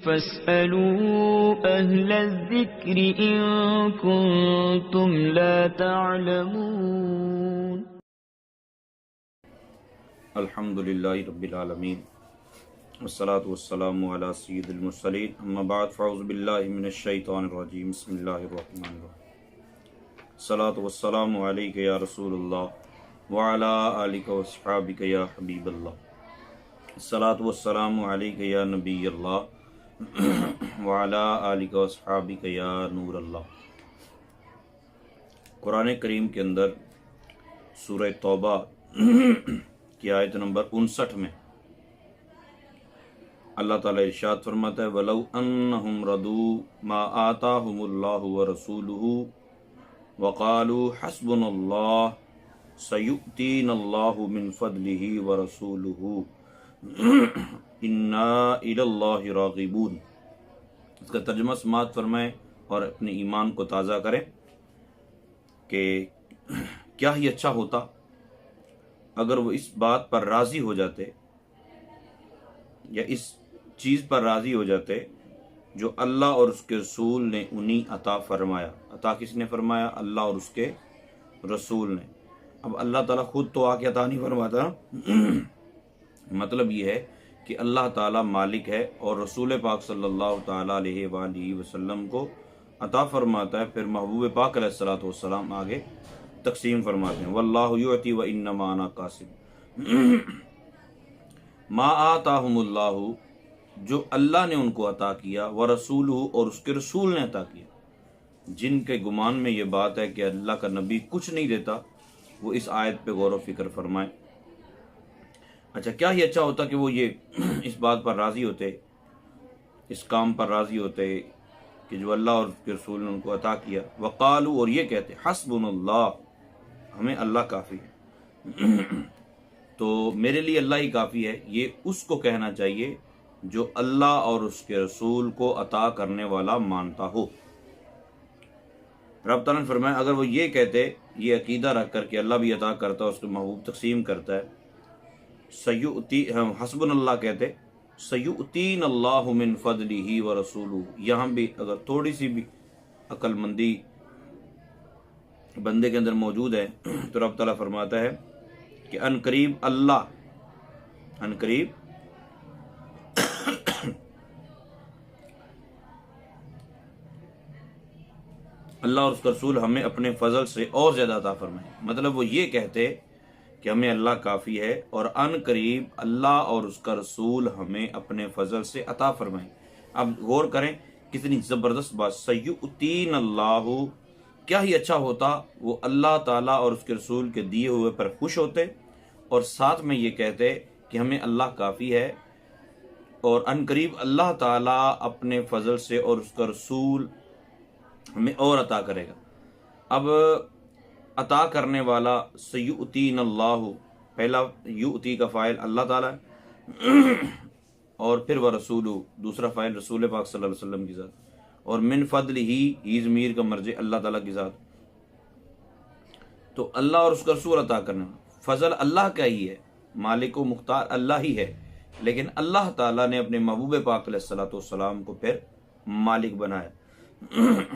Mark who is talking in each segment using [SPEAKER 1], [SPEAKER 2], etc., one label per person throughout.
[SPEAKER 1] فاسألوا أهل الذكر إن كنتم لا تعلمون.
[SPEAKER 2] الحمد للہ رب العالمین والصلاة والسلام علی سید المرسلین اما بعد فاعوذ باللہ من الشیطان الرجیم بسم اللہ الرحمن الرحیم. الصلاة والسلام علیک یا رسول اللہ وعلی آلک واصحابک یا حبیب اللہ. الصلاة والسلام علیک یا نبی اللہ وعلی آلک واصحابک یا نور اللہ. قرآن کریم کے اندر سورہ توبہ کی آیت نمبر 59 میں اللہ تعالیٰ ارشاد فرماتا ہے وَلَوْ أَنَّهُمْ رَضُوا مَا آتَاهُمُ اللَّهُ وَرَسُولُهُ وَقَالُوا حَسْبُنَا اللَّهُ سَيُؤْتِينَا اللَّهُ مِنْ فَضْلِهِ وَرَسُولُهُ إِنَّا إِلَى اللَّهِ رَاغِبُونَ. اس کا ترجمہ سماعت فرمائیں اور اپنے ایمان کو تازہ کریں کہ کیا ہی اچھا ہوتا اگر وہ اس بات پر راضی ہو جاتے یا اس چیز پر راضی ہو جاتے جو اللہ اور اس کے رسول نے انہیں عطا فرمایا. عطا کس نے فرمایا؟ اللہ اور اس کے رسول نے. اب اللہ تعالیٰ خود تو آ کے عطا نہیں فرماتا. مطلب یہ ہے کہ اللہ تعالیٰ مالک ہے اور رسول پاک صلی اللہ تعالیٰ علیہ وآلہ وسلم کو عطا فرماتا ہے، پھر محبوب پاک علیہ الصلوۃ والسلام آگے تقسیم فرماتے ہیں. واللہ یعطی وانما انا قاسم. ما آتاہم اللہ، جو اللہ نے ان کو عطا کیا، ورسولہ، اور اس کے رسول نے عطا کیا. جن کے گمان میں یہ بات ہے کہ اللہ کا نبی کچھ نہیں دیتا، وہ اس آیت پہ غور و فکر فرمائیں. اچھا، کیا ہی اچھا ہوتا کہ وہ یہ اس بات پر راضی ہوتے، اس کام پر راضی ہوتے کہ جو اللہ اور اس کے رسول نے ان کو عطا کیا. وقالو، اور یہ کہتے حسبنا اللہ، ہمیں اللہ کافی ہے، تو میرے لیے اللہ ہی کافی ہے. یہ اس کو کہنا چاہیے جو اللہ اور اس کے رسول کو عطا کرنے والا مانتا ہو. رب تعالیٰ نے فرمایا اگر وہ یہ کہتے، یہ عقیدہ رکھ کر کہ اللہ بھی عطا کرتا ہے، اس کے محبوب تقسیم کرتا ہے، حسبنا اللہ کہتے، سیؤتین اللہ من فضلہ ورسولہ. یہاں بھی اگر تھوڑی سی بھی عقل مندی بندے کے اندر موجود ہے تو رب تعالیٰ فرماتا ہے کہ ان قریب اللہ اور اس کا رسول ہمیں اپنے فضل سے اور زیادہ عطا فرمائے. مطلب وہ یہ کہتے کہ ہمیں اللہ کافی ہے اور ان قریب اللہ اور اس کا رسول ہمیں اپنے فضل سے عطا فرمائے. اب غور کریں کتنی زبردست بات. سیؤتین اللہ، کیا ہی اچھا ہوتا وہ اللہ تعالیٰ اور اس کے رسول کے دیے ہوئے پر خوش ہوتے اور ساتھ میں یہ کہتے کہ ہمیں اللہ کافی ہے اور ان قریب اللہ تعالیٰ اپنے فضل سے اور اس کا رسول ہمیں اور عطا کرے گا. اب عطا کرنے والا سیؤتین اللہ، پہلا یؤتی کا فاعل اللہ تعالیٰ اور پھر ورسولہ دوسرا فاعل رسول پاک صلی اللہ علیہ وسلم کی ذات، اور من فضلہ ہی ضمیر کا مرجع اللہ تعالیٰ کی ذات. تو اللہ اور اس کا رسول عطا کرنا، فضل اللہ کا ہی ہے، مالک و مختار اللہ ہی ہے، لیکن اللہ تعالیٰ نے اپنے محبوب پاک علیہ الصلوۃ والسلام کو پھر مالک بنایا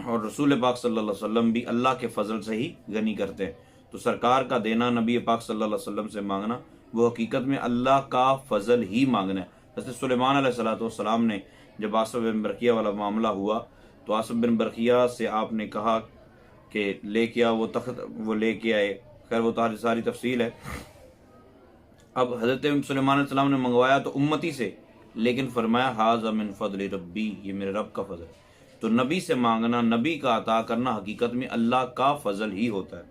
[SPEAKER 2] اور رسول پاک صلی اللہ علیہ وسلم بھی اللہ کے فضل سے ہی غنی کرتے ہیں. تو سرکار کا دینا، نبی پاک صلی اللہ علیہ وسلم سے مانگنا، وہ حقیقت میں اللہ کا فضل ہی مانگنا ہے. حضرت سلیمان علیہ الصلوۃ والسلام نے جب آصف بن برقیہ والا معاملہ ہوا تو آصف بن برقیہ سے آپ نے کہا کہ لے کے آؤ وہ تخت، وہ لے کے آئے. خیر وہ ساری تفصیل ہے. اب حضرت سلیمان علیہ السلام نے منگوایا تو امتی سے، لیکن فرمایا ھذا من فضل ربی، یہ میرے رب کا فضل ہے. تو نبی سے مانگنا، نبی کا عطا کرنا حقیقت میں اللہ کا فضل ہی ہوتا ہے.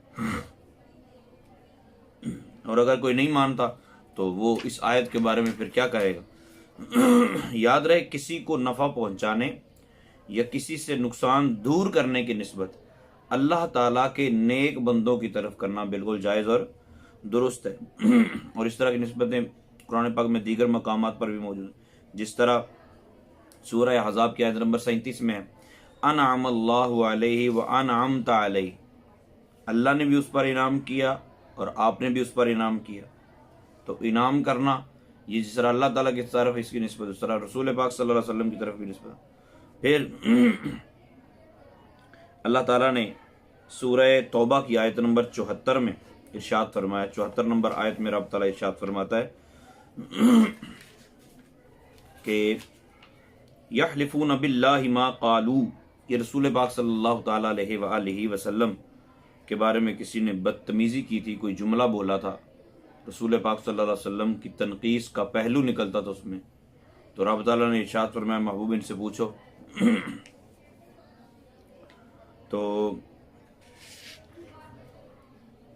[SPEAKER 2] اور اگر کوئی نہیں مانتا تو وہ اس آیت کے بارے میں پھر کیا کہے گا؟ یاد رہے کسی کو نفع پہنچانے یا کسی سے نقصان دور کرنے کی نسبت اللہ تعالیٰ کے نیک بندوں کی طرف کرنا بالکل جائز اور درست ہے. اور اس طرح کی نسبتیں قرآن پاک میں دیگر مقامات پر بھی موجود ہیں، جس طرح سورہ احزاب کی آیت نمبر 37 میں ہے انعم اللہ علیہ وانعمت علیہ، اللہ نے بھی اس پر انعام کیا اور آپ نے بھی اس پر انعام کیا. تو انعام کرنا یہ جس طرح اللہ تعالیٰ کی طرف اس کی نسبت، اس طرح رسول پاک صلی اللہ علیہ وسلم کی طرف کی نسبت۔ پھر اللہ تعالیٰ نے سورہ توبہ کی آیت نمبر 74 میں ارشاد فرمایا، 74 نمبر آیت میں رب تعالیٰ ارشاد فرماتا ہے کہ یحلفون باللہ ما قالوا، یہ رسول پاک صلی اللہ تعالیٰ علیہ وآلہ وسلم کے بارے میں کسی نے بدتمیزی کی تھی، کوئی جملہ بولا تھا، رسول پاک صلی اللہ علیہ وسلم کی تنقیص کا پہلو نکلتا تھا اس میں، تو رب تعالیٰ نے ارشاد فرمایا محبوب ان سے پوچھو۔ تو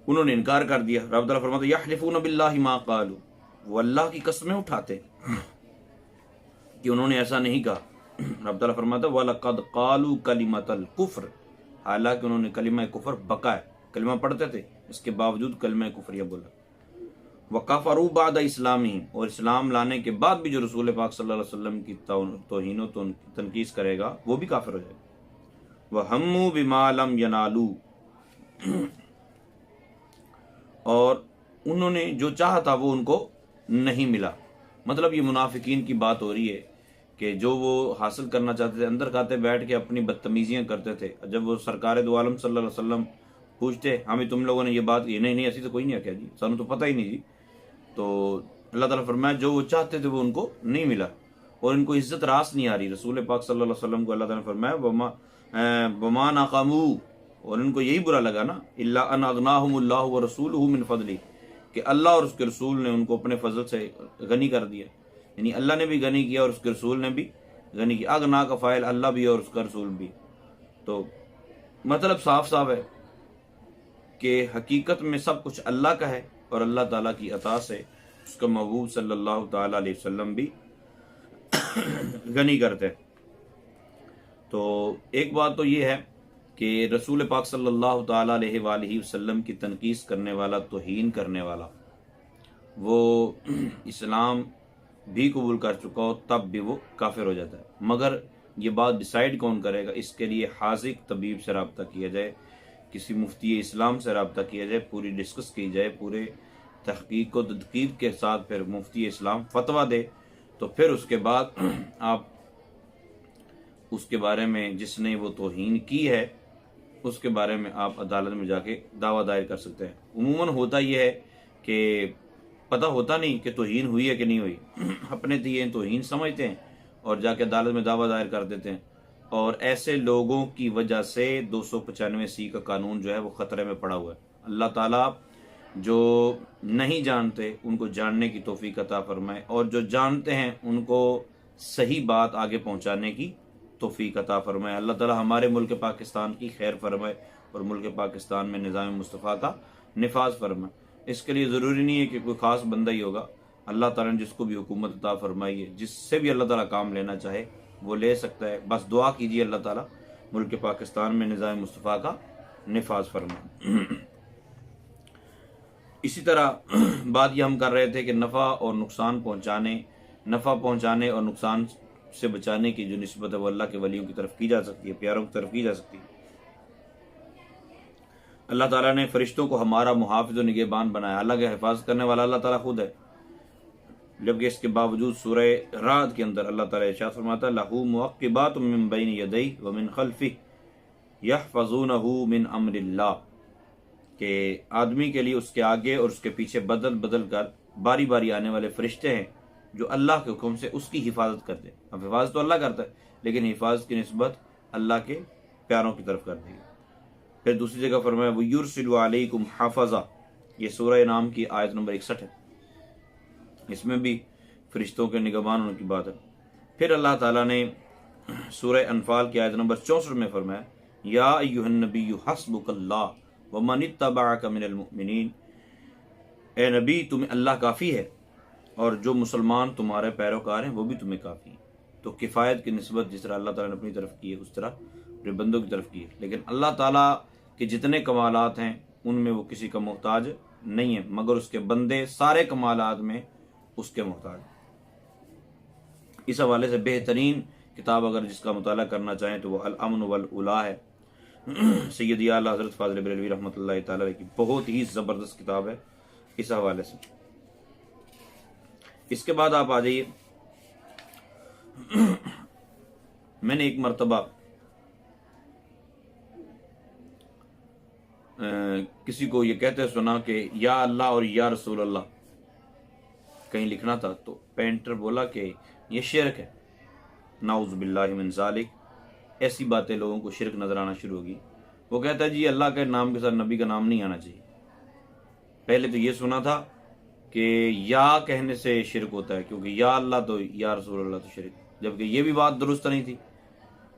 [SPEAKER 2] انہوں نے انکار کر دیا۔ رب تعالیٰ فرماتا یحلفون باللہ ما قالوا، وہ اللہ کی قسمیں اٹھاتے کہ انہوں نے ایسا نہیں کہا۔ رب تعالیٰ فرماتا وَلَقَدْ قَالُوا كَلِمَةَ الْكُفْرِ، حالانکہ انہوں نے کلمہ کفر بقائے، کلمہ پڑھتے تھے اس کے باوجود کلمہ کفریہ بولا۔ وَكَفَرُوا بَعْدَ إِسْلَامِهِمْ، اور اسلام لانے کے بعد بھی جو رسول پاک صلی اللہ علیہ وسلم کی توہین و تنقیص کرے گا وہ بھی کافر ہو جائے گا۔ وَهَمُّوا بِمَا لَمْ يَنَالُوا، اور انہوں نے جو چاہا تھا وہ ان کو نہیں ملا۔ مطلب یہ منافقین کی بات ہو رہی ہے کہ جو وہ حاصل کرنا چاہتے تھے اندر کھاتے بیٹھ کے اپنی بدتمیزیاں کرتے تھے، جب وہ سرکار دو عالم صلی اللہ علیہ وسلم پوچھتے ہمیں تم لوگوں نے یہ بات کی، نہیں ایسی تو کوئی نہیں کیا جی، سانوں تو پتہ ہی نہیں جی۔ تو اللہ تعالیٰ فرمایا جو وہ چاہتے تھے وہ ان کو نہیں ملا، اور ان کو عزت راس نہیں آ رہی۔ رسول پاک صلی اللہ علیہ وسلم کو اللہ تعالیٰ نے فرمایا وما ناقموا، اور ان کو یہی برا لگا نا، الا ان اغناہم اللہ ورسولہ من فضلہ، کہ اللہ اور اس کے رسول نے ان کو اپنے فضل سے غنی کر دیا، یعنی اللہ نے بھی غنی کیا اور اس کے رسول نے بھی غنی کیا۔ اغنا کا فاعل اللہ بھی اور اس کا رسول بھی۔ تو مطلب صاف صاف ہے کہ حقیقت میں سب کچھ اللہ کا ہے، اور اللہ تعالیٰ کی عطا سے اس کا محبوب صلی اللہ تعالیٰ علیہ وسلم بھی غنی کرتے۔ تو ایک بات تو یہ ہے کہ رسول پاک صلی اللہ تعالیٰ علیہ وآلہ وسلم کی تنقیص کرنے والا، توہین کرنے والا، وہ اسلام بھی قبول کر چکا ہو تب بھی وہ کافر ہو جاتا ہے۔ مگر یہ بات ڈیسائیڈ کون کرے گا؟ اس کے لیے حاذق طبیب سے رابطہ کیا جائے، کسی مفتی اسلام سے رابطہ کیا جائے، پوری ڈسکس کی جائے، پورے تحقیق و تدقیق کے ساتھ پھر مفتی اسلام فتویٰ دے، تو پھر اس کے بعد آپ اس کے بارے میں جس نے وہ توہین کی ہے اس کے بارے میں آپ عدالت میں جا کے دعویٰ دائر کر سکتے ہیں۔ عموماً ہوتا یہ ہے کہ پتہ ہوتا نہیں کہ توہین ہوئی ہے کہ نہیں ہوئی، اپنے دیے توہین سمجھتے ہیں اور جا کے عدالت میں دعویٰ دائر کر دیتے ہیں، اور ایسے لوگوں کی وجہ سے 295 کا قانون جو ہے وہ خطرے میں پڑا ہوا ہے۔ اللہ تعالیٰ جو نہیں جانتے ان کو جاننے کی توفیق عطا فرمائے، اور جو جانتے ہیں ان کو صحیح بات آگے پہنچانے کی توفیق عطا فرمائے۔ اللہ تعالیٰ ہمارے ملک پاکستان کی خیر فرمائے اور ملک پاکستان میں نظام مصطفیٰ کا نفاذ فرمائے۔ اس کے لیے ضروری نہیں ہے کہ کوئی خاص بندہ ہی ہوگا، اللہ تعالیٰ نے جس کو بھی حکومت عطا فرمائی ہے، جس سے بھی اللہ تعالیٰ کام لینا چاہے وہ لے سکتا ہے۔ بس دعا کیجیے اللہ تعالیٰ ملک پاکستان میں نظام مصطفیٰ کا نفاذ فرمائے۔ اسی طرح بات یہ ہم کر رہے تھے کہ نفع اور نقصان پہنچانے اور نقصان سے بچانے کی جو نسبت ہے وہ اللہ کے ولیوں کی طرف کی جا سکتی ہے، پیاروں کی طرف کی جا سکتی ہے۔ اللہ تعالیٰ نے فرشتوں کو ہمارا محافظ و نگہبان بنایا، اللہ کے حفاظت کرنے والا اللہ تعالیٰ خود ہے، جبکہ اس کے باوجود سورہ رعد کے اندر اللہ تعالیٰ ارشاد فرماتا ہے لَهُ مُعَقِّبَاتٌ مِّن بَيْنِ يَدَيْهِ وَمِن خَلْفِهِ يَحْفَظُونَهُ مِنْ أَمْرِ اللَّهِ، کہ آدمی کے لیے اس کے آگے اور اس کے پیچھے بدل کر باری باری آنے والے فرشتے ہیں جو اللہ کے حکم سے اس کی حفاظت کرتے ہیں۔ اب حفاظت تو اللہ کرتا ہے، لیکن حفاظت کی نسبت اللہ کے پیاروں کی طرف کر دی ہے۔ پھر دوسری جگہ فرمایا وَيُرْسِلُ عَلَيْكُمْ حَافِظًا، یہ سورہ انعام کی آیت نمبر 61 ہے، اس میں بھی فرشتوں کے نگہبان ہونے کی بات ہے۔ پھر اللہ تعالیٰ نے سورہ انفال کی آیت نمبر 64 میں فرمایا یا ایھا النبی حسبک اللہ ومن اتبعک من المؤمنین، اے نبی تمہیں اللہ کافی ہے اور جو مسلمان تمہارے پیروکار ہیں وہ بھی تمہیں کافی ہیں۔ تو کفایت کی نسبت جس طرح اللہ تعالیٰ نے اپنی طرف کی ہے اس طرح اپنے بندوں کی طرف کی ہے، لیکن اللہ تعالیٰ کے جتنے کمالات ہیں ان میں وہ کسی کا محتاج نہیں ہے، مگر اس کے بندے سارے کمالات میں اس کے محتاج۔ اس حوالے سے بہترین کتاب اگر جس کا مطالعہ کرنا چاہیں تو وہ الامن والاولیٰ ہے، سیدی اعلیٰ حضرت فاضل بریلوی رحمۃ اللہ تعالیٰ کی بہت ہی زبردست کتاب ہے اس حوالے سے۔ اس کے بعد آپ آ جائیے، میں نے ایک مرتبہ کسی کو یہ کہتے سنا کہ یا اللہ اور یا رسول اللہ کہیں لکھنا تھا، تو پینٹر بولا کہ یہ شرک ہے، نعوذ باللہ من ذالک۔ ایسی باتیں لوگوں کو شرک نظر آنا شروع ہوگی۔ وہ کہتا ہے جی اللہ کے نام کے ساتھ نبی کا نام نہیں آنا چاہیے۔ پہلے تو یہ سنا تھا کہ یا کہنے سے شرک ہوتا ہے، کیونکہ یا اللہ تو یا رسول اللہ تو شرک، جبکہ یہ بھی بات درست نہیں تھی۔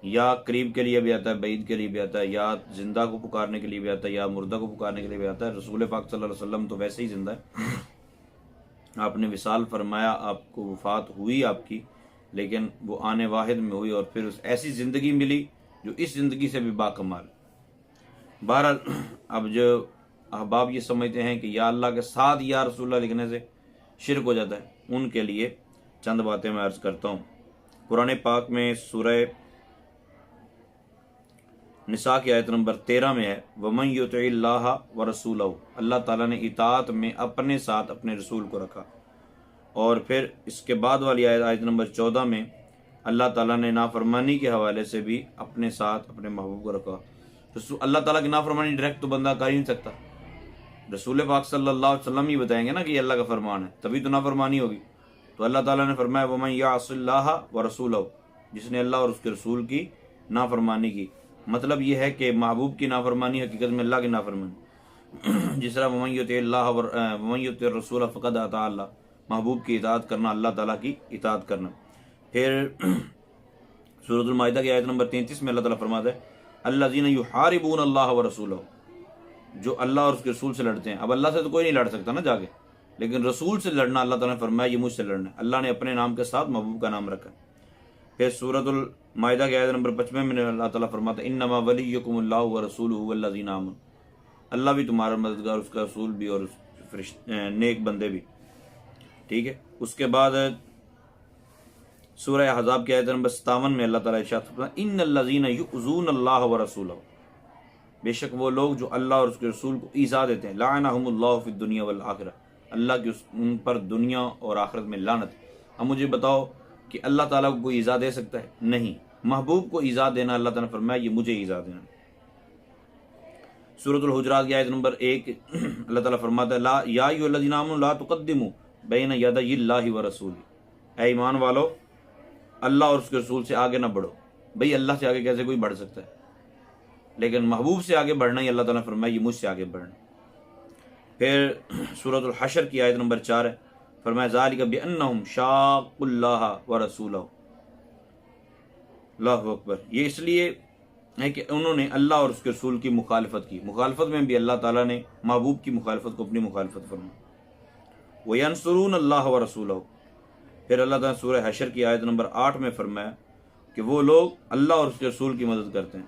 [SPEAKER 2] یا قریب کے لیے بھی آتا ہے، بعید کے لیے بھی آتا ہے، یا زندہ کو پکارنے کے لیے بھی آتا ہے، یا مردہ کو پکارنے کے لیے بھی آتا ہے۔ رسول پاک صلی اللہ علیہ وسلم تو ویسے ہی زندہ ہے، آپ نے وصال فرمایا، آپ کو وفات ہوئی آپ کی، لیکن وہ آنے واحد میں ہوئی، اور پھر ایسی زندگی ملی جو اس زندگی سے بھی باکمال۔ بہرحال اب جو احباب یہ سمجھتے ہیں کہ یا اللہ کے ساتھ یا رسول اللہ لکھنے سے شرک ہو جاتا ہے، ان کے لیے چند باتیں میں عرض کرتا ہوں۔ قرآن پاک میں سورہ نساء کی آیت نمبر 13 میں ہے وَمَن يُطِعِ اللَّهَ وَرَسُولَهُ، اللہ تعالیٰ نے اطاعت میں اپنے ساتھ اپنے رسول کو رکھا۔ اور پھر اس کے بعد والی آیت نمبر 14 میں اللہ تعالیٰ نے نافرمانی کے حوالے سے بھی اپنے ساتھ اپنے محبوب کو رکھا۔ اللہ تعالیٰ کی نافرمانی ڈائریکٹ تو بندہ کر ہی نہیں سکتا، رسول پاک صلی اللہ علیہ وسلم ہی بتائیں گے نا کہ یہ اللہ کا فرمان ہے، تبھی تو نافرمانی ہوگی۔ تو اللہ تعالیٰ نے فرمایا وَمَن يَعْصِ اللَّهَ وَرَسُولَهُ، جس نے اللہ اور اس کے رسول کی نافرمانی کی۔ مطلب یہ ہے کہ محبوب کی نافرمانی حقیقت میں اللہ کی نافرمانی، جس طرح وَمَن يُطِعِ اللَّهَ وَمَن يُطِعِ الرَّسُولَ فَقَدْ أَطَاعَ اللَّهَ، محبوب کی اطاعت کرنا اللہ تعالیٰ کی اطاعت کرنا۔ پھر سورۃ المائدہ کی آیت نمبر 33 میں اللہ تعالیٰ فرماتا ہے الذین یحاربون اللہ ورسولہ، جو اللہ اور اس کے رسول سے لڑتے ہیں۔ اب اللہ سے تو کوئی نہیں لڑ سکتا نا جا کے، لیکن رسول سے لڑنا اللہ تعالیٰ نے فرمایا یہ مجھ سے لڑنا ہے۔ اللہ نے اپنے نام کے ساتھ محبوب کا نام رکھا۔ پھر سورۃ المائدہ کی آیت نمبر 55 میں اللہ تعالیٰ فرماتا ہے انما ولیکم اللہ ورسولہ والذین آمنوا، اللہ بھی تمہارا مددگار، اس کا رسول بھی اور نیک بندے بھی، ٹھیک ہے۔ اس کے بعد سورہ احزاب کی آیت نمبر 57 میں اللہ تعالیٰ ارشاد فرماتا ہے ان الذین یؤذون اللہ ورسولہ، بے شک وہ لوگ جو اللہ اور اس کے رسول کو ایذا دیتے ہیں، لعنہم اللہ فی الدنیا والآخرہ، اللہ کی ان پر دنیا اور آخرت میں لعنت۔ اب مجھے بتاؤ کہ اللہ تعالیٰ کو کوئی ایذا دے سکتا ہے؟ نہیں۔ محبوب کو ایذا دینا اللہ تعالیٰ نے فرمایا یہ مجھے ایذا دینا۔ سورۃ الحجرات کی آیت نمبر 1 اللہ تعالیٰ فرماتا ہے یا ایھا الذین آمنوا لا تقدموا بین یدی اللہ ورسولہ، اے ایمان والو اللہ اور اس کے رسول سے آگے نہ بڑھو۔ بھئی اللہ سے آگے کیسے کوئی بڑھ سکتا ہے؟ لیکن محبوب سے آگے بڑھنا ہی اللہ تعالیٰ نے فرمایا یہ مجھ سے آگے بڑھنا۔ پھر سورۃ الحشر کی آیت نمبر 4 ہے، فرمایا ذالک بانہم شاقوا اللہ ورسولہ، اللہ اکبر، یہ اس لیے ہے کہ انہوں نے اللہ اور اس کے رسول کی مخالفت کی۔ مخالفت میں بھی اللہ تعالیٰ نے محبوب کی مخالفت کو اپنی مخالفت فرمائی۔ وینصرون اللہ ورسولہ، پھر اللہ تعالیٰ نے سورہ حشر کی آیت نمبر 8 میں فرمایا کہ وہ لوگ اللہ اور اس کے رسول کی مدد کرتے ہیں۔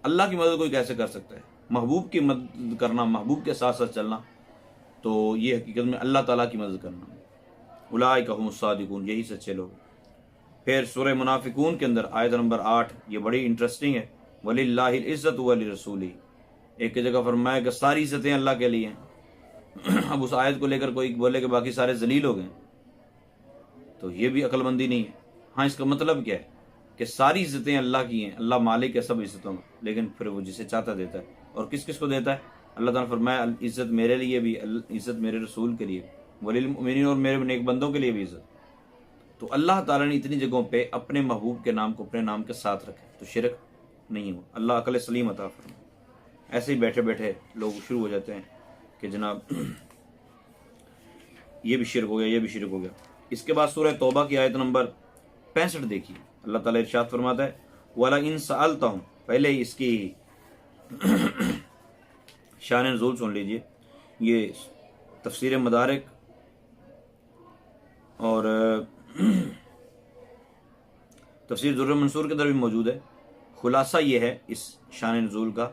[SPEAKER 2] اللہ کی مدد کوئی کیسے کر سکتا ہے؟ محبوب کی مدد کرنا، محبوب کے ساتھ ساتھ چلنا، تو یہ حقیقت میں اللہ تعالیٰ کی مدد کرنا۔ اولئک هم الصادقون، یہی سچے لوگ۔ پھر سورہ منافقون کے اندر آیت نمبر 8، یہ بڑی انٹرسٹنگ ہے، وَلِلَّهِ الْعِزَّةُ وَلِرَسُولِهِ، ایک جگہ فرمایا کہ ساری عزتیں اللہ کے لیے ہیں۔ اب اس آیت کو لے کر کوئی بولے کہ باقی سارے ذلیل ہو گئے، تو یہ بھی عقل مندی نہیں ہے۔ ہاں، اس کا مطلب کیا ہے کہ ساری عزتیں اللہ کی ہیں، اللہ مالک ہے سب عزتوں کا، لیکن پھر وہ جسے چاہتا دیتا ہے۔ اور کس کس کو دیتا ہے؟ اللہ تعالیٰ نے فرمایا عزت میرے لیے بھی، عزت میرے رسول کے لیے، وللمؤمنین، اور میرے نیک بندوں کے لیے بھی عزت۔ تو اللہ تعالیٰ نے اتنی جگہوں پہ اپنے محبوب کے نام کو اپنے نام کے ساتھ رکھے، تو شرک نہیں ہو۔ اللہ عقل سلیم عطا فرمائے۔ ایسے ہی بیٹھے بیٹھے لوگ شروع ہو جاتے ہیں کہ جناب یہ بھی شرک ہو گیا، یہ بھی شرک ہو گیا۔ اس کے بعد سورہ توبہ کی آیت نمبر 65 دیکھیے، اللہ تعالیٰ ارشاد فرماتا ہے وَلَئِن سَأَلْتَهُمْ، پہلے اس کی شان نزول سن لیجئے، یہ تفسیر مدارک اور تفسیر در منصور کے اندر بھی موجود ہے۔ خلاصہ یہ ہے اس شان نزول کا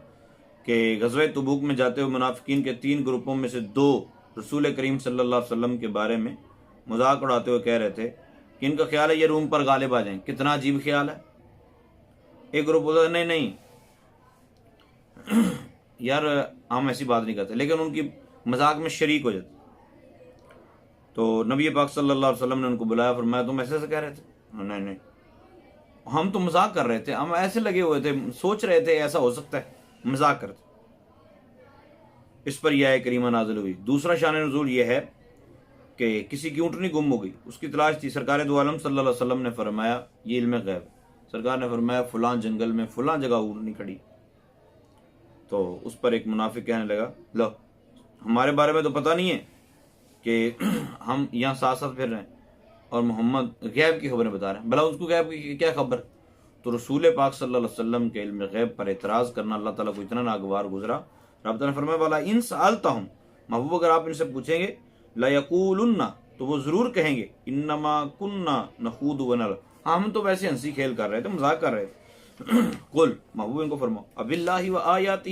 [SPEAKER 2] کہ غزوہ تبوک میں جاتے ہوئے منافقین کے 3 گروپوں میں سے 2 رسول کریم صلی اللہ علیہ وسلم کے بارے میں مذاق اڑاتے ہوئے کہہ رہے تھے کہ ان کا خیال ہے یہ روم پر غالب آ جائیں۔ کتنا عجیب خیال ہے۔ ایک گروپ بولتا ہے نہیں یار ہم ایسی بات نہیں کرتے، لیکن ان کی مذاق میں شریک ہو جاتے۔ تو نبی پاک صلی اللہ علیہ وسلم نے ان کو بلایا، فرمایا تم ایسے کہہ رہے تھے؟ نہیں، ہم تو مذاق کر رہے تھے، ہم ایسے لگے ہوئے تھے، سوچ رہے تھے ایسا ہو سکتا ہے، مذاق کرتے۔ اس پر یہ آیت کریمہ نازل ہوئی۔ دوسرا شان نزول یہ ہے کہ کسی کی اونٹنی گم ہو گئی، اس کی تلاش تھی، سرکار دو عالم صلی اللہ علیہ وسلم نے فرمایا یہ علم غیب، سرکار نے فرمایا فلاں جنگل میں فلاں جگہ اونٹنی کھڑی۔ تو اس پر ایک منافق کہنے لگا لو ہمارے بارے میں تو پتہ نہیں ہے کہ ہم یہاں ساتھ ساتھ پھر رہے ہیں اور محمد غیب کی خبریں بتا رہے ہیں، بھلا اس کو غیب کی کیا خبر؟ تو رسول پاک صلی اللہ علیہ وسلم کے علم غیب پر اعتراض کرنا اللہ تعالیٰ کو اتنا ناگوار گزرا، رب تعالیٰ نے فرمایا والا ان سألتہم، محبوب اگر آپ ان سے پوچھیں گے لَيَقُولُنَّ، تو وہ ضرور کہیں گے انما کننا نخوض ونلعب، ہم تو ویسے ہنسی کھیل کر رہے تھے، مذاق کر رہے تھے۔ قل، محبوب ان کو فرماؤ اب اللہ و آیاتہ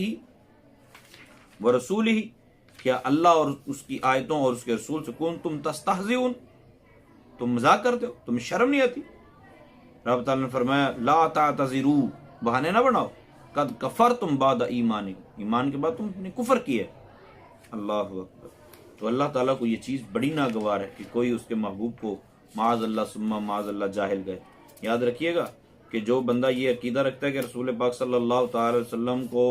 [SPEAKER 2] و رسولہ، کیا اللہ اور اس کی آیتوں اور اس کے رسول سے کنتم تستہزئون، تم مذاق کرتے ہو، تمہیں شرم نہیں آتی؟ رب تعالیٰ نے فرمایا لا تعتذروا، بہانے نہ بناؤ، قد کفرتم بعد ایمانکم، ایمان کے بعد تم نے کفر کیا ہے۔ اللہ اکبر۔ تو اللہ تعالیٰ کو یہ چیز بڑی ناگوار ہے کہ کوئی اس کے محبوب کو معاذ اللہ ثم معاذ اللہ جاہل گئے۔ یاد رکھیے گا کہ جو بندہ یہ عقیدہ رکھتا ہے کہ رسول پاک صلی اللہ تعالی وسلم کو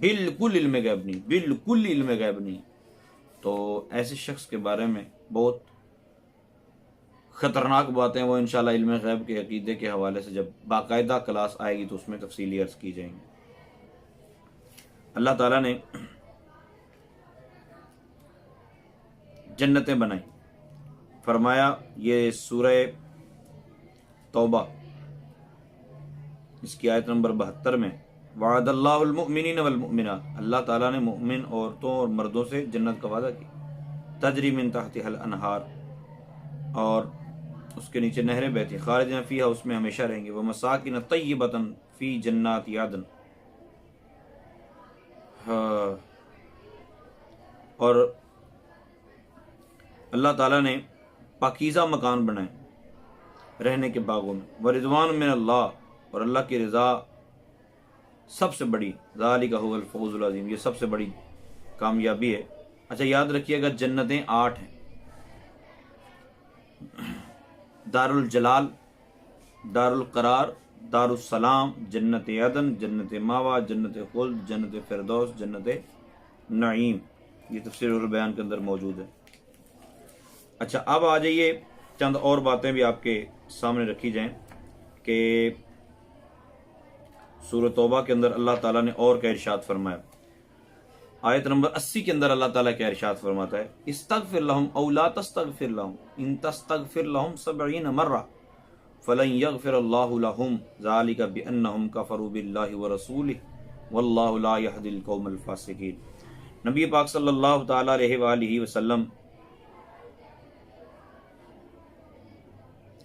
[SPEAKER 2] بالکل علم غیب نہیں، بالکل علم غیب نہیں، تو ایسے شخص کے بارے میں بہت خطرناک باتیں وہ انشاءاللہ علم غیب کے عقیدے کے حوالے سے جب باقاعدہ کلاس آئے گی تو اس میں تفصیلی عرض کی جائیں گی۔ اللہ تعالیٰ نے جنتیں بنائی، فرمایا یہ سورہ توبہ اس کی آیت نمبر 72 میں وعد اللہ المؤمنین والمؤمنات، اللہ تعالیٰ نے مؤمن عورتوں اور مردوں سے جنت کا وعدہ کی، تجری من تحتها الانہار، اور اس کے نیچے نہریں بہتی، خالدین فیہا، اس میں ہمیشہ رہیں گے، ومساکن طیبۃ فی جنات عدن، اور اللہ تعالیٰ نے پاکیزہ مکان بنائے رہنے کے باغوں میں، ورضوان من اللہ، اور اللہ کی رضا سب سے بڑی، ذالک هو الفوز العظیم، یہ سب سے بڑی کامیابی ہے۔ اچھا یاد رکھیے گا جنتیں 8 ہیں، دار الجلال، دار القرار، دار السلام، جنت عدن، جنت ماوا، جنت خلد، جنت فردوس، جنت نعیم، یہ تفسیر البیان کے اندر موجود ہے۔ اچھا اب آ جائیے چند اور باتیں بھی آپ کے سامنے رکھی جائیں کہ سورہ توبہ کے اندر اللہ تعالیٰ نے اور کیا ارشاد فرمایا۔ آیت نمبر 80 کے اندر اللہ تعالیٰ کیا ارشاد فرماتا ہے، استغفر لهم او لا تستغفر لهم ان تستغفر لهم 70 مرہ فلن یغفر اللہ لهم ذلك بانهم كفروا بالله ورسوله واللہ لا يهدي القوم الفاسقین۔ نبی پاک صلی اللہ تعالیٰ علیہ وآلہ وسلم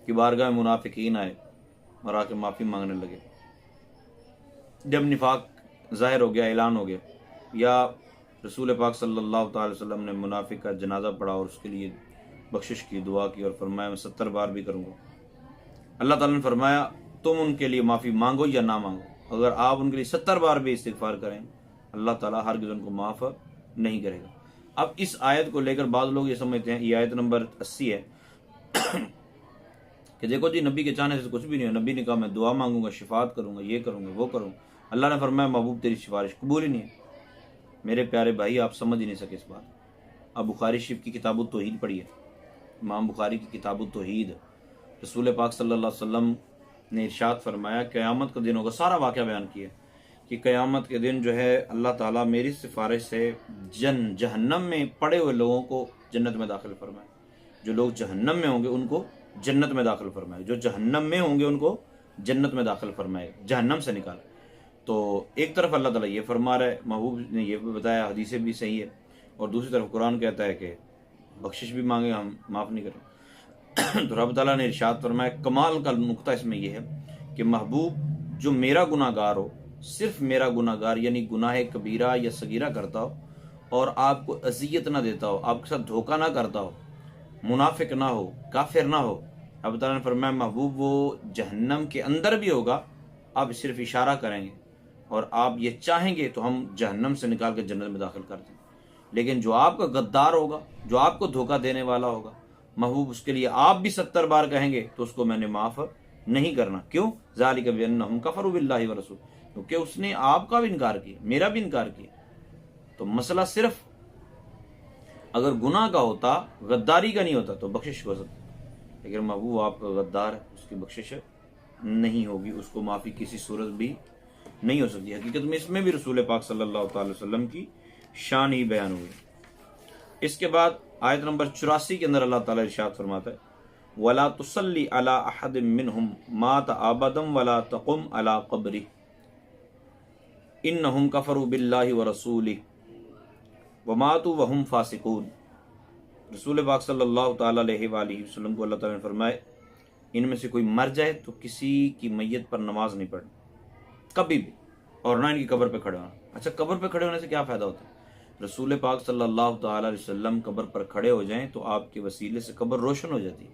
[SPEAKER 2] کی بارگاہ منافقین آئے اور آ کے معافی مانگنے لگے۔ جب نفاق ظاہر ہو گیا، اعلان ہو گیا، یا رسول پاک صلی اللہ تعالی وسلم نے منافق کا جنازہ پڑھا اور اس کے لیے بخشش کی دعا کی اور فرمایا میں 70 بار بھی کروں گا، اللہ تعالیٰ نے فرمایا تم ان کے لیے معافی مانگو یا نہ مانگو، اگر آپ ان کے لیے 70 بار بھی استغفار کریں اللہ تعالیٰ ہرگز ان کو معاف نہیں کرے گا۔ اب اس آیت کو لے کر بعض لوگ یہ سمجھتے ہیں، یہ آیت نمبر 80 ہے کہ دیکھو جی نبی کے چاہنے سے کچھ بھی نہیں ہے، نبی نے کہا میں دعا مانگوں گا، شفاعت کروں گا، یہ کروں گا، وہ کروں گا، اللہ نے فرمایا محبوب تیری سفارش قبول ہی نہیں ہے۔ میرے پیارے بھائی آپ سمجھ ہی نہیں سکے اس بات۔ اب بخاری شریف کی کتاب التوحید پڑھی ہے، امام بخاری کی کتاب التوحید، رسول پاک صلی اللہ علیہ وسلم نے ارشاد فرمایا قیامت کا دن ہوگا، سارا واقعہ بیان کیا کہ قیامت کے دن جو ہے اللہ تعالیٰ میری سفارش سے جہنم میں پڑے ہوئے لوگوں کو جنت میں داخل فرمائے، جو لوگ جہنم میں ہوں گے ان کو جنت میں داخل فرمائے، جو جہنم میں ہوں گے ان کو جنت میں داخل فرمائے، جہنم سے نکال۔ تو ایک طرف اللہ تعالیٰ یہ فرما رہا ہے، محبوب نے یہ بھی بتایا، حدیثیں بھی صحیح ہے، اور دوسری طرف قرآن کہتا ہے کہ بخشش بھی مانگے ہم معاف نہیں کریں۔ تو رب تعالیٰ نے ارشاد فرمایا، کمال کا نقطہ اس میں یہ ہے کہ محبوب جو میرا گناہ گار ہو، صرف میرا گناہ گار یعنی گناہ کبیرہ یا صغیرہ کرتا ہو اور آپ کو اذیت نہ دیتا ہو، آپ کے ساتھ دھوکہ نہ کرتا ہو، منافق نہ ہو، کافر نہ ہو، رب تعالیٰ نے فرمایا محبوب وہ جہنم کے اندر بھی ہوگا، آپ صرف اشارہ کریں گے اور آپ یہ چاہیں گے تو ہم جہنم سے نکال کے جنت میں داخل کر دیں۔ لیکن جو آپ کا غدار ہوگا، جو آپ کو دھوکہ دینے والا ہوگا، محبوب اس کے لیے آپ بھی 70 بار کہیں گے تو اس کو میں نے معاف نہیں کرنا. کیوں؟ ذالک بانہم کفروا باللہ ورسول، کیونکہ اس نے آپ کا بھی انکار کیا، میرا بھی انکار کیا. تو مسئلہ صرف اگر گناہ کا ہوتا، غداری کا نہیں ہوتا تو بخشش ہو سکتی، لیکن محبوب آپ کا غدار ہے، اس کی بخشش نہیں ہوگی، اس کو معافی کسی صورت بھی نہیں ہو سکتی. حقیقت میں اس میں بھی رسول پاک صلی اللہ تعالی وسلم کی شان ہی بیان ہوئی. اس کے بعد آیت نمبر 84 کے اندر اللہ تعالیٰ ارشاد فرماتا ہے وَلَا تُصَلِّ عَلَىٰ أَحَدٍ مِّنْهُمْ مَاتَ أَبَدًا وَلَا تَقُمْ عَلَىٰ قَبْرِهِ إِنَّهُمْ كَفَرُوا بِاللَّهِ وَرَسُولِهِ وَمَاتُوا وَهُمْ فَاسِقُونَ. رسول پاک صلی اللہ تعالیٰ علیہ وآلہ وسلم کو اللہ تعالیٰ نے فرمائے ان میں سے کوئی مر جائے تو کسی کی میت پر نماز نہیں پڑھنی کبھی بھی، اور نہ ان کی قبر پہ کھڑے ہونا. اچھا، قبر پہ کھڑے ہونے سے کیا فائدہ ہوتا ہے؟ رسول پاک صلی اللہ تعالیٰ علیہ وسلم قبر پر کھڑے ہو جائیں تو آپ کے وسیلے سے قبر روشن ہو جاتی ہے،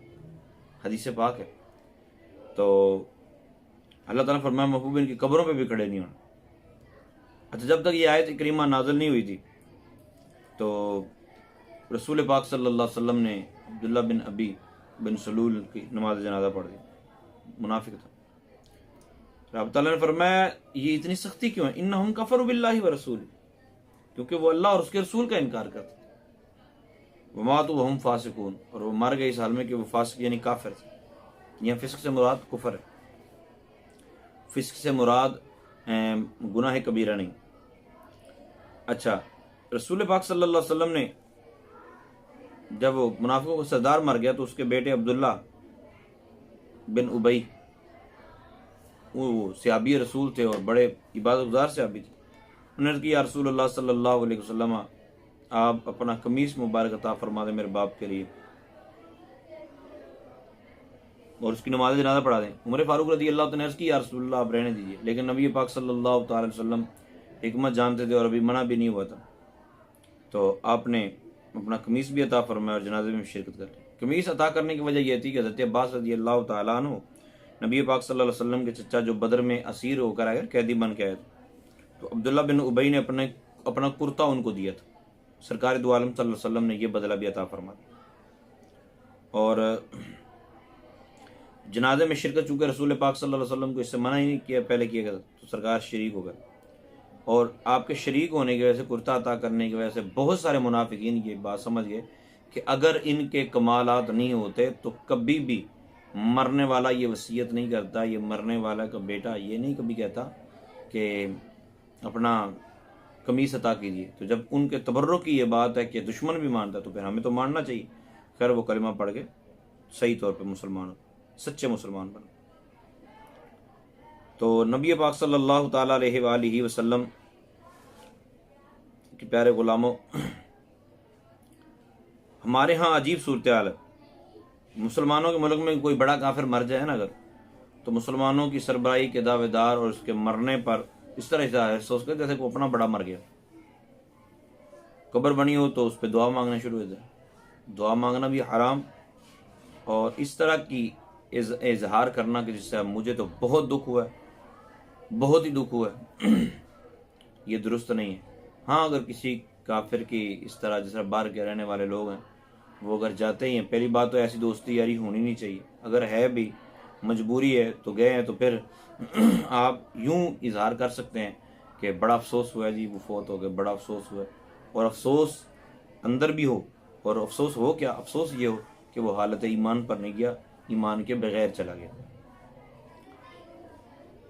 [SPEAKER 2] حدیث پاک ہے. تو اللہ تعالیٰ نے فرمایا محبوب ان کی قبروں پہ بھی کھڑے نہیں ہونا. اچھا، جب تک یہ آیت کریمہ نازل نہیں ہوئی تھی تو رسول پاک صلی اللہ علیہ وسلم نے عبداللہ بن ابی بن سلول کی نماز جنازہ پڑھ دی، منافق تھا. رب تعالیٰ نے فرمایا یہ اتنی سختی کیوں ہے؟ انہم کفروا باللہ ورسولہ، کیونکہ وہ اللہ اور اس کے رسول کا انکار کرتے تھے. وماتوا وہم فاسقون، اور وہ مر گئے اس حال میں کہ وہ فاسق یعنی کافر تھے. یہاں فسق سے مراد کفر ہے، فسق سے مراد گناہ کبیرہ نہیں. اچھا، رسول پاک صلی اللہ علیہ وسلم نے جب وہ منافقوں کا سردار مر گیا تو اس کے بیٹے عبداللہ بن ابی، وہ صحابی رسول تھے اور بڑے عبادت گزار صحابی تھے، انہوں نے کہا یا رسول اللہ صلی اللہ علیہ وسلم آپ اپنا قمیص مبارک عطا فرما دیں میرے باپ کے لیے اور اس کی نماز جنازہ پڑھا دیں. عمر فاروق رضی اللہ تعالیٰ نے عرض کی یا رسول اللہ آپ رہنے دیجیے، لیکن نبی پاک صلی اللہ تعالی وسلم حکمت جانتے تھے اور ابھی منع بھی نہیں ہوا تھا، تو آپ نے اپنا قمیص بھی عطا فرمایا اور جنازے میں شرکت کر لی. قمیص عطا کرنے کی وجہ یہ تھی کہ حضرت عباس رضی اللہ تعالیٰ عنہ نبی پاک صلی اللہ علیہ وسلم کے چچا جو بدر میں اسیر ہو کر آئے، قیدی بن کے آئے تھے، تو عبداللہ بن ابی نے اپنا کرتا ان کو دیا تھا. سرکار دو عالم صلی اللہ علیہ وسلم نے یہ بدلہ بھی عطا فرما دیا. اور جنازے میں شرکت چونکہ رسول پاک صلی اللہ علیہ وسلم کو اس سے منع ہی نہیں کیا، پہلے کیا گیا تو سرکار شریک ہو گئے، اور آپ کے شریک ہونے کی وجہ سے کرتا عطا کرنے کی وجہ سے بہت سارے منافقین یہ بات سمجھ گئے کہ اگر ان کے کمالات نہیں ہوتے تو کبھی بھی مرنے والا یہ وصیت نہیں کرتا، یہ مرنے والا کا بیٹا یہ نہیں کبھی کہتا کہ اپنا قمیص عطا کیجیے. تو جب ان کے تبرک کی یہ بات ہے کہ دشمن بھی مانتا ہے تو پھر ہمیں تو ماننا چاہیے. خیر وہ کلمہ پڑھ کے صحیح طور پہ مسلمان، سچے مسلمان بنے. تو نبی پاک صلی اللہ تعالیٰ علیہ وآلہ وسلم کے پیارے غلاموں، ہمارے ہاں عجیب صورتحال ہے. مسلمانوں کے ملک میں کوئی بڑا کافر مر جائے نا اگر، تو مسلمانوں کی سربراہی کے دعوے دار اور اس کے مرنے پر اس طرح سے احساس کرتے جیسے کوئی اپنا بڑا مر گیا. قبر بنی ہو تو اس پہ دعا مانگنا شروع ہو جائے. دعا مانگنا بھی حرام، اور اس طرح کی اظہار کرنا کہ جس سے مجھے تو بہت دکھ ہوا ہے، بہت ہی دکھ ہوا ہے، یہ درست نہیں ہے. ہاں اگر کسی کافر کی اس طرح جس طرح باہر کے رہنے والے لوگ ہیں وہ اگر جاتے ہی ہیں، پہلی بات تو ایسی دوستی یاری ہونی نہیں چاہیے. اگر ہے بھی مجبوری ہے تو گئے ہیں تو پھر آپ یوں اظہار کر سکتے ہیں کہ بڑا افسوس ہوا ہے جی وہ فوت ہو گئے، بڑا افسوس ہوا ہے. اور افسوس اندر بھی ہو، اور افسوس ہو کیا، افسوس یہ ہو کہ وہ حالت ایمان پر نہیں گیا، ایمان کے بغیر چلا گیا.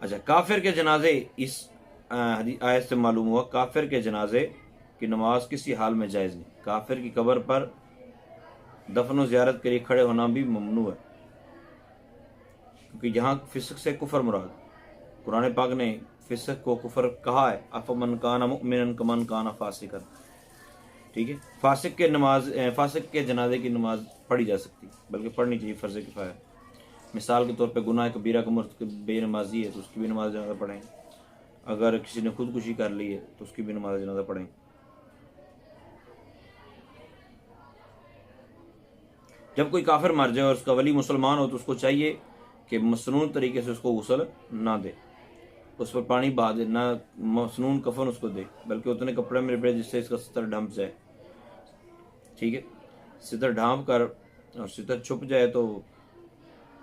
[SPEAKER 2] اچھا، کافر کے جنازے، اس آیت سے معلوم ہوا کافر کے جنازے کی نماز کسی حال میں جائز نہیں. کافر کی قبر پر دفن و زیارت کے لیے کھڑے ہونا بھی ممنوع ہے، کیونکہ یہاں فسق سے کفر مراد. قرآن پاک نے فسق کو کفر کہا ہے، افمن کان مؤمنا کمن کان فاسقا. ٹھیک ہے، فاسق کے جنازے کی نماز پڑھی جا سکتی، بلکہ پڑھنی چاہیے، فرض کفایہ. مثال کے طور پہ گناہ کبیرہ کا مرتکب بے نمازی ہے تو اس کی بھی نماز جنازہ پڑھیں. اگر کسی نے خودکشی کر لی ہے تو اس کی بھی نماز جنازہ پڑھیں. جب کوئی کافر مر جائے اور اس کا ولی مسلمان ہو تو اس کو چاہیے کہ مسنون طریقے سے اس کو غسل نہ دے، اس پر پانی بہا دے، نہ مسنون کفن اس کو دے، بلکہ اتنے کپڑے میں لپٹے جس سے اس کا ستر ڈھمپ جائے. ٹھیک ہے، ستر ڈھانپ کر اور ستر چھپ جائے تو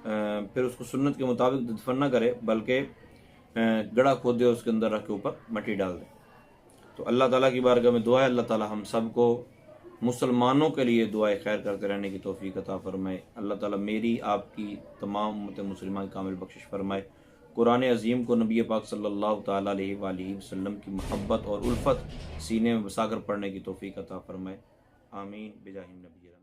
[SPEAKER 2] پھر اس کو سنت کے مطابق دفن نہ کرے، بلکہ گڑھا کھود دے، اس کے اندر رکھ کے اوپر مٹی ڈال دے۔ تو اللہ تعالیٰ کی بارگاہ میں دعا ہے اللہ تعالیٰ ہم سب کو مسلمانوں کے لیے دعائے خیر کرتے رہنے کی توفیق عطا فرمائے۔ اللہ تعالیٰ میری آپ کی تمام امت مسلمہ کی کامل بخشش فرمائے۔ قرآن عظیم کو نبی پاک صلی اللہ تعالیٰ علیہ وآلہ وسلم کی محبت اور الفت سینے میں بسا کر پڑھنے کی توفیق عطا فرمائے۔ آمین بجاہ النبی۔